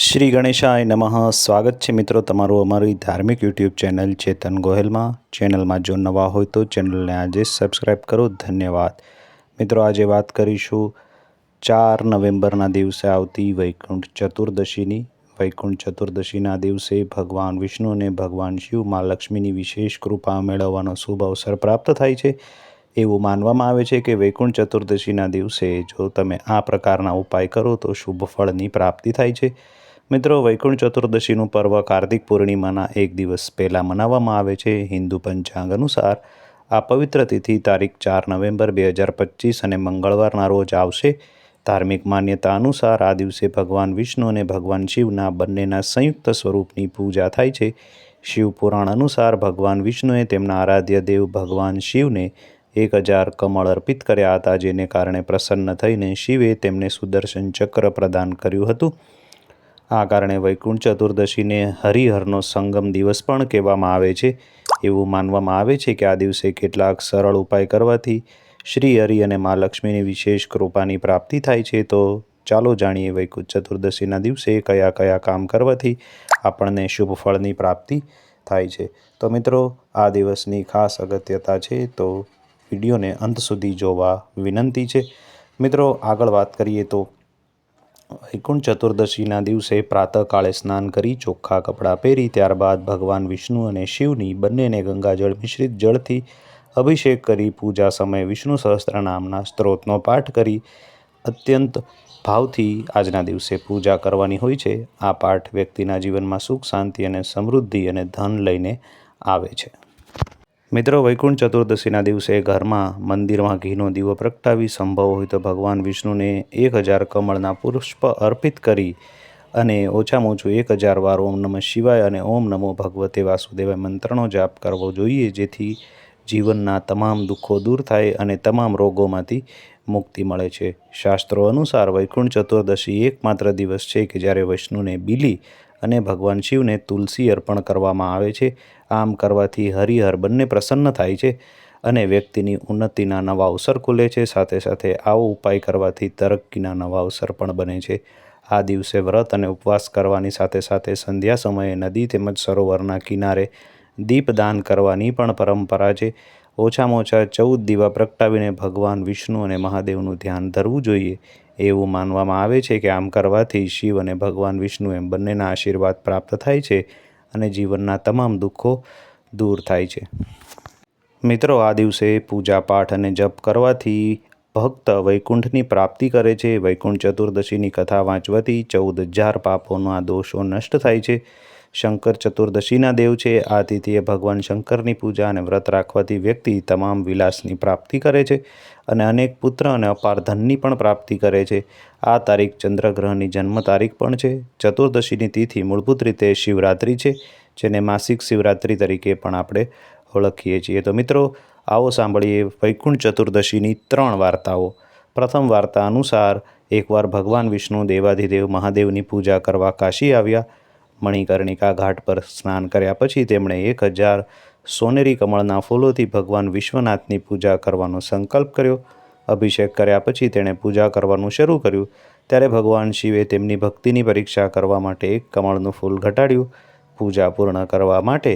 શ્રી ગણેશાય નમઃ. સ્વાગત છે મિત્રો તમારું અમારી ધાર્મિક યુટ્યુબ ચેનલ ચેતન ગોહેલમાં. ચેનલમાં જો નવા હોય તો ચેનલને આજે સબસ્ક્રાઈબ કરો. ધન્યવાદ. મિત્રો આજે વાત કરીશું 4 નવેમ્બરના દિવસે આવતી વૈકુંઠ ચતુર્દશીની. વૈકુંઠ ચતુર્દશીના દિવસે ભગવાન વિષ્ણુ અને ભગવાન શિવ મા લક્ષ્મીની વિશેષ કૃપા મેળવવાનો શુભ અવસર પ્રાપ્ત થાય છે. એવું માનવામાં આવે છે કે વૈકુંઠ ચતુર્દશીના દિવસે જો તમે આ પ્રકારના ઉપાય કરો તો શુભ ફળની પ્રાપ્તિ થાય છે. મિત્રો, વૈકુંઠ ચતુર્દશીનું પર્વ કાર્તિક પૂર્ણિમાના એક દિવસ પહેલાં મનાવવામાં આવે છે. હિન્દુ પંચાંગ અનુસાર આ પવિત્ર તિથિ તારીખ 4 નવેમ્બર 2025 અને મંગળવારના રોજ આવશે. ધાર્મિક માન્યતા અનુસાર આ દિવસે ભગવાન વિષ્ણુ અને ભગવાન શિવના બંનેના સંયુક્ત સ્વરૂપની પૂજા થાય છે. શિવ પુરાણ અનુસાર ભગવાન વિષ્ણુએ તેમના આરાધ્ય દેવ ભગવાન શિવને 1000 કમળ અર્પિત કર્યા હતા, જેને કારણે પ્રસન્ન થઈને શિવે તેમને સુદર્શન ચક્ર પ્રદાન કર્યું હતું. આ કારણે વૈકુંઠ ચતુર્દશીને હરિહરનો સંગમ દિવસ પણ કહેવામાં આવે છે. એવું માનવામાં આવે છે કે આ દિવસે કેટલાક સરળ ઉપાય કરવાથી શ્રી હરિ અને મા લક્ષ્મીની વિશેષ કૃપાની પ્રાપ્તિ થાય છે. તો ચાલો જાણીએ વૈકુંઠ ચતુર્દશીના દિવસે કયા કયા કામ કરવાથી આપણને શુભ ફળની પ્રાપ્તિ થાય છે. તો મિત્રો, આ દિવસની ખાસ અગત્યતા છે, તો વિડીયોને અંત સુધી જોવા વિનંતી છે. મિત્રો, આગળ વાત કરીએ તો વૈકુંઠ ચતુર્દશીના દિવસે પ્રાતઃકાળે સ્નાન કરી ચોખ્ખા કપડાં પહેરી ત્યારબાદ ભગવાન વિષ્ણુ અને શિવની બંનેને ગંગાજળ મિશ્રિત જળથી અભિષેક કરી પૂજા સમયે વિષ્ણુ સહસ્ત્ર નામના સ્ત્રોતનો પાઠ કરી અત્યંત ભાવથી આજના દિવસે પૂજા કરવાની હોય છે. આ પાઠ વ્યક્તિના જીવનમાં સુખ, શાંતિ અને સમૃદ્ધિ અને ધન લઈને આવે છે. મિત્રો, વૈકુંઠ ચતુર્દશીના દિવસે ઘરમાં મંદિરમાં ઘીનો દીવો પ્રગટાવી સંભવ હોય તો ભગવાન વિષ્ણુને 1000 કમળના પુષ્પ અર્પિત કરી અને ઓછામાં ઓછું 1000 વાર ઓમ નમઃ શિવાય અને ઓમ નમો ભગવતે વાસુદેવાય મંત્રનો જાપ કરવો જોઈએ, જેથી જીવનના તમામ દુઃખો દૂર થાય અને તમામ રોગોમાંથી મુક્તિ મળે છે. શાસ્ત્રો અનુસાર વૈકુંઠ ચતુર્દશી એકમાત્ર દિવસ છે કે જ્યારે વિષ્ણુને બીલી અને ભગવાન શિવને તુલસી અર્પણ કરવામાં આવે છે. આમ કરવાથી હરિહર બંને પ્રસન્ન થાય છે અને વ્યક્તિની ઉન્નતિના નવા અવસર ખુલે છે. સાથે સાથે આવો ઉપાય કરવાથી તરક્કીના નવા અવસર પણ બને છે. આ દિવસે વ્રત અને ઉપવાસ કરવાની સાથે સાથે સંધ્યા સમયે નદી તેમજ સરોવરના કિનારે દીપદાન કરવાની પણ પરંપરા છે. ઓછામાં ઓછા 14 દીવા પ્રગટાવીને ભગવાન વિષ્ણુ અને મહાદેવનું ધ્યાન ધરવું જોઈએ. એવું માનવામાં આવે છે કે આમ કરવાથી શિવ અને ભગવાન વિષ્ણુ એમ બંનેના આશીર્વાદ પ્રાપ્ત થાય છે અને જીવનના તમામ દુઃખો દૂર થાય છે. મિત્રો, આ દિવસે પૂજા પાઠ અને જપ કરવાથી ભક્ત વૈકુંઠની પ્રાપ્તિ કરે છે. વૈકુંઠ ચતુર્દશીની કથા વાંચવાથી 14,000 પાપોના દોષો નષ્ટ થાય છે. શંકર ચતુર્દશીના દેવ છે. આ તિથિએ ભગવાન શંકરની પૂજા અને વ્રત રાખવાથી વ્યક્તિ તમામ વિલાસની પ્રાપ્તિ કરે છે અને અનેક પુત્ર અને અપાર ધનની પણ પ્રાપ્તિ કરે છે. આ તારીખ ચંદ્રગ્રહણની જન્મ તારીખ પણ છે. ચતુર્દશીની તિથિ મૂળભૂત રીતે શિવરાત્રિ છે, જેને માસિક શિવરાત્રિ તરીકે પણ આપણે ઓળખીએ છીએ. તો મિત્રો, આવો સાંભળીએ વૈકુંઠ ચતુર્દશીની 3 વાર્તાઓ. પ્રથમ વાર્તા અનુસાર એકવાર ભગવાન વિષ્ણુ દેવાધિદેવ મહાદેવની પૂજા કરવા કાશી આવ્યા. મણિકર્ણિકા ઘાટ પર સ્નાન કર્યા પછી તેમણે 1000 સોનેરી કમળના ફૂલોથી ભગવાન વિશ્વનાથની પૂજા કરવાનો સંકલ્પ કર્યો. અભિષેક કર્યા પછી તેણે પૂજા કરવાનું શરૂ કર્યું. ત્યારે ભગવાન શિવે તેમની ભક્તિની પરીક્ષા કરવા માટે એક કમળનું ફૂલ ઘટાડ્યું. પૂજા પૂર્ણ કરવા માટે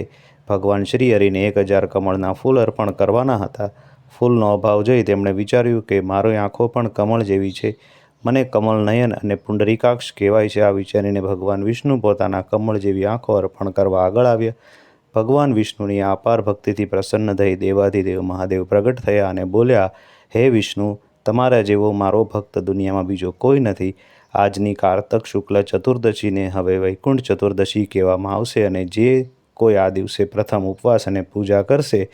ભગવાન શ્રી હરિને 1000 કમળના ફૂલ અર્પણ કરવાના હતા. ફૂલનો અભાવ જોઈ તેમણે વિચાર્યું કે મારી આંખો પણ કમળ જેવી છે, મને કમળ નયન અને પુંડરીકાક્ષ કહેવાય છે. આ વિચારીને ભગવાન વિષ્ણુ પોતાના કમળ જેવી આંખો અર્પણ કરવા આગળ આવ્યા. ભગવાન વિષ્ણુની આ અપાર ભક્તિથી પ્રસન્ન થઈ દેવાધિદેવ મહાદેવ પ્રગટ થયા અને બોલ્યા, હે વિષ્ણુ, તમારા જેવો મારો ભક્ત દુનિયામાં બીજો કોઈ નથી. આજની કારતક શુક્લ ચતુર્દશીને હવે વૈકુંઠ ચતુર્દશી કહેવામાં આવશે અને જે કોઈ આ દિવસે પ્રથમ ઉપવાસ અને પૂજા કરશે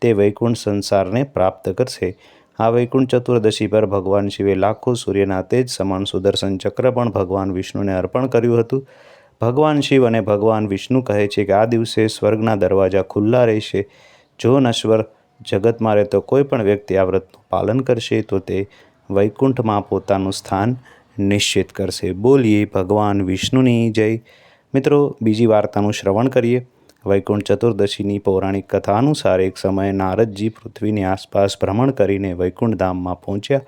તે વૈકુંઠ સંસારને પ્રાપ્ત કરશે. આ વૈકુંઠ ચતુર્દશી પર ભગવાન શિવે લાખો સૂર્યના તેજ સમાન સુદર્શન ચક્ર પણ ભગવાન વિષ્ણુને અર્પણ કર્યું હતું. ભગવાન શિવ અને ભગવાન વિષ્ણુ કહે છે કે આ દિવસે સ્વર્ગના દરવાજા ખુલ્લા રહેશે. જો નશ્વર જગતમાં રહેતો કોઈ પણ વ્યક્તિ આ વ્રતનું પાલન કરશે તો તે વૈકુંઠમાં પોતાનું સ્થાન નિશ્ચિત કરશે. બોલીએ ભગવાન વિષ્ણુની જય. મિત્રો, બીજી વાર્તાનું શ્રવણ કરીએ. વૈકુંઠ ચતુર્દશીની પૌરાણિક કથા અનુસાર એક સમયે નારદજી પૃથ્વીની આસપાસ ભ્રમણ કરીને વૈકુંઠ ધામમાં પહોંચ્યા.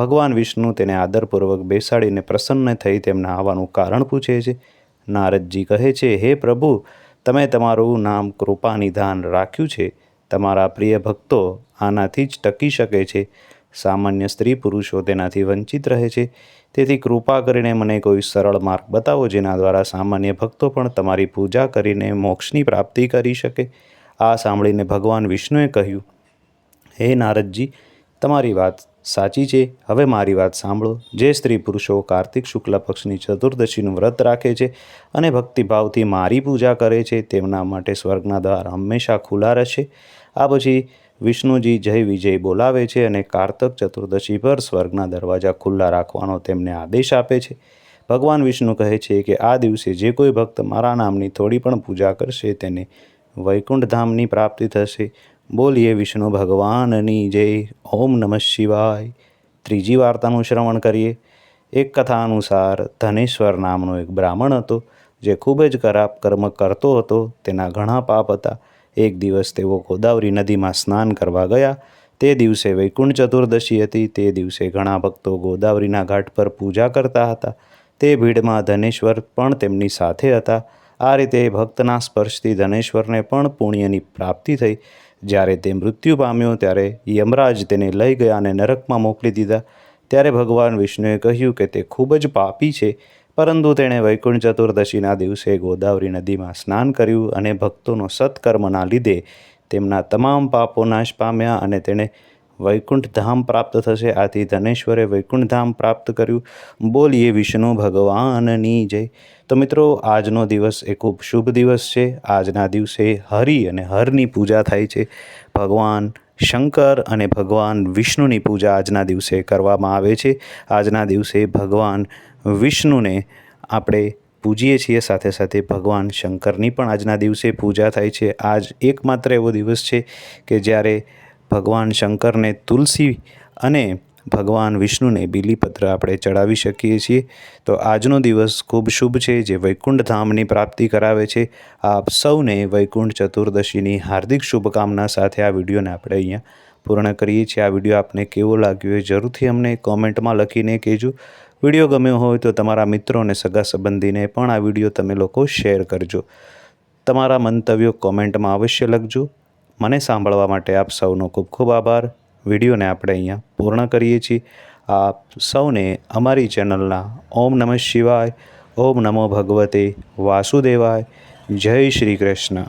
ભગવાન વિષ્ણુ તેને આદરપૂર્વક બેસાડીને પ્રસન્ન થઈ તેમના આવવાનું કારણ પૂછે છે. નારદજી કહે છે, હે પ્રભુ, તમે તમારું નામ કૃપાનિધાન રાખ્યું છે. તમારા પ્રિય ભક્તો આનાથી જ ટકી શકે છે. સામાન્ય સ્ત્રી પુરુષો તેનાથી વંચિત રહે છે. તેથી કૃપા કરીને મને કોઈ સરળ માર્ગ બતાવો જેના દ્વારા સામાન્ય ભક્તો પણ તમારી પૂજા કરીને મોક્ષની પ્રાપ્તિ કરી શકે. આ સાંભળીને ભગવાન વિષ્ણુએ કહ્યું, હે નારદજી, તમારી વાત સાચી છે. હવે મારી વાત સાંભળો. જે સ્ત્રી પુરુષો કાર્તિક શુક્લ પક્ષની ચતુર્દશીનું વ્રત રાખે છે અને ભક્તિભાવથી મારી પૂજા કરે છે તેમના માટે સ્વર્ગના દ્વાર હંમેશા ખુલ્લા રહેશે. આ પછી વિષ્ણુજી જય વિજય બોલાવે છે અને કાર્તક ચતુર્દશી પર સ્વર્ગના દરવાજા ખુલ્લા રાખવાનો તેમને આદેશ આપે છે. ભગવાન વિષ્ણુ કહે છે કે આ દિવસે જે કોઈ ભક્ત મારા નામની થોડી પણ પૂજા કરશે તેને વૈકુંઠ ધામની પ્રાપ્તિ થશે. બોલીએ વિષ્ણુ ભગવાનની જય. ઓમ નમઃ શિવાય. ત્રીજી વાર્તાનું શ્રવણ કરીએ. એક કથા અનુસાર ધનેશ્વર નામનો એક બ્રાહ્મણ હતો જે ખૂબ જ ખરાબ કર્મ કરતો હતો. તેના ઘણા પાપ હતા. એક દિવસ તેઓ ગોદાવરી નદીમાં સ્નાન કરવા ગયા. તે દિવસે વૈકુંઠ ચતુર્દશી હતી. તે દિવસે ઘણા ભક્તો ગોદાવરીના ઘાટ પર પૂજા કરતા હતા. તે ભીડમાં ધનેશ્વર પણ તેમની સાથે હતા. આ રીતે ભક્તના સ્પર્શથી ધનેશ્વરને પણ પુણ્યની પ્રાપ્તિ થઈ. જ્યારે તે મૃત્યુ પામ્યો ત્યારે યમરાજ તેને લઈ ગયા અને નરકમાં મોકલી દીધા. ત્યારે ભગવાન વિષ્ણુએ કહ્યું કે તે ખૂબ જ પાપી છે, પરંતુ તેણે વૈકુંઠ ચતુર્દશીના દિવસે ગોદાવરી નદીમાં સ્નાન કર્યું અને ભક્તોનો સત્કર્મના લીધે તેમના તમામ પાપો નાશ પામ્યા અને તેણે વૈકુંઠ ધામ પ્રાપ્ત થશે. આથી ધનેશ્વરે વૈકુંઠ ધામ પ્રાપ્ત કર્યું. બોલીએ વિષ્ણુ ભગવાનની જય. તો મિત્રો, આજનો દિવસ એ ખૂબ શુભ દિવસ છે. આજના દિવસે હરિ અને હરની પૂજા થાય છે. ભગવાન શંકર અને ભગવાન વિષ્ણુની પૂજા આજના દિવસે કરવામાં આવે છે. આજના દિવસે ભગવાન વિષ્ણુને આપણે પૂજીએ છીએ, સાથે સાથે ભગવાન શંકરની પણ આજના દિવસે પૂજા થાય છે. આજ એકમાત્ર એવો દિવસ છે કે જ્યારે ભગવાન શંકરને તુલસી અને ભગવાન વિષ્ણુને બીલીપત્ર આપણે ચડાવી શકીએ છીએ. તો આજનો દિવસ ખૂબ શુભ છે જે વૈકુંઠ ધામની પ્રાપ્તિ કરાવે છે. આપ સૌને વૈકુંઠ ચતુર્દશીની હાર્દિક શુભકામના સાથે આ વિડીયોને આપણે અહીંયા પૂર્ણ કરીએ છીએ. આ વિડીયો આપને કેવો લાગ્યો એ જરૂરથી અમને કોમેન્ટમાં લખીને કહેજો. વિડીયો ગમ્યો હોય તો તમારા મિત્રો અને સગા સંબંધીને પણ આ વિડીયો તમે લોકો શેર કરજો. તમારા મંતવ્યો કોમેન્ટમાં અવશ્ય લખજો. મને સાંભળવા માટે આપ સૌનો ખૂબ ખૂબ આભાર. વિડીયોને આપણે અહીંયા પૂર્ણ કરીએ છીએ. આપ સૌને અમારી ચેનલના ઓમ નમઃ શિવાય, ઓમ નમો ભગવતે વાસુદેવાય, જય શ્રી કૃષ્ણ.